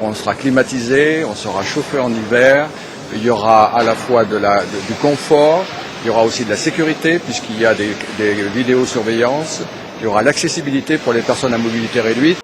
on sera climatisé, on sera chauffé en hiver, il y aura à la fois du confort, il y aura aussi de la sécurité puisqu'il y a des vidéosurveillances, il y aura l'accessibilité pour les personnes à mobilité réduite.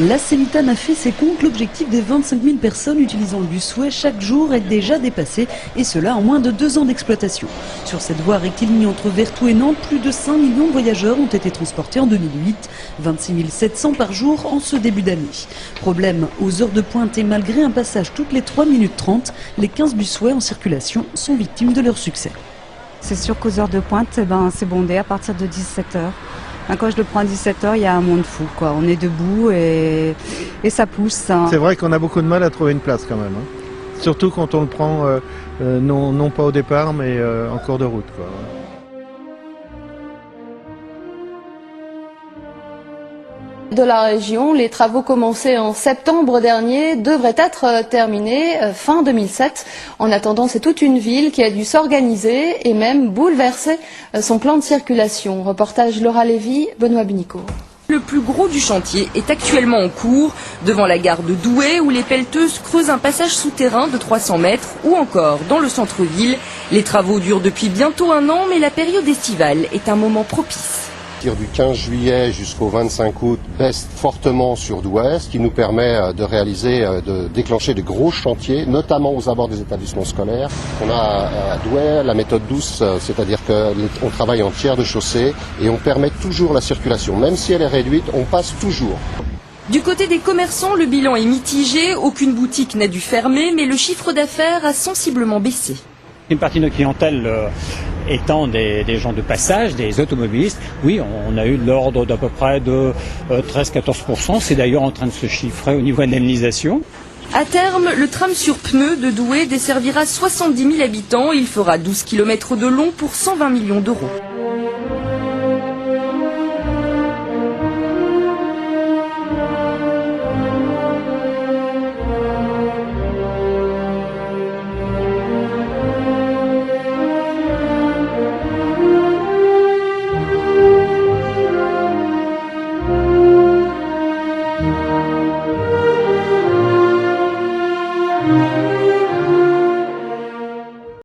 La Célitane a fait ses comptes. L'objectif des 25 000 personnes utilisant le busway chaque jour est déjà dépassé, et cela en moins de 2 ans d'exploitation. Sur cette voie rectiligne entre Vertou et Nantes, plus de 5 millions de voyageurs ont été transportés en 2008, 26 700 par jour en ce début d'année. Problème aux heures de pointe, et malgré un passage toutes les 3 minutes 30, les 15 busways en circulation sont victimes de leur succès. C'est sûr qu'aux heures de pointe, c'est bondé à partir de 17h. Quand je le prends à 17h, il y a un monde fou, quoi. On est debout et ça pousse. Hein. C'est vrai qu'on a beaucoup de mal à trouver une place quand même. Hein. Surtout quand on le prend non pas au départ, mais en cours de route, quoi. De la région, les travaux commencés en septembre dernier devraient être terminés fin 2007. En attendant, c'est toute une ville qui a dû s'organiser et même bouleverser son plan de circulation. Reportage Laura Lévy, Benoît Binico. Le plus gros du chantier est actuellement en cours, devant la gare de Douai où les pelleteuses creusent un passage souterrain de 300 mètres, ou encore dans le centre-ville. Les travaux durent depuis bientôt 1 an, mais la période estivale est un moment propice. Du 15 juillet jusqu'au 25 août baisse fortement sur Douai, ce qui nous permet de réaliser, de déclencher des gros chantiers, notamment aux abords des établissements scolaires. On a à Douai la méthode douce, c'est-à-dire qu'on travaille en tiers de chaussée et on permet toujours la circulation. Même si elle est réduite, on passe toujours. Du côté des commerçants, le bilan est mitigé. Aucune boutique n'a dû fermer, mais le chiffre d'affaires a sensiblement baissé. Une partie de notre clientèle étant des gens de passage, des automobilistes, oui, on a eu de l'ordre d'à peu près de 13-14%. C'est d'ailleurs en train de se chiffrer au niveau indemnisation. À terme, le tram sur pneus de Douai desservira 70 000 habitants. Il fera 12 km de long pour 120 millions d'euros.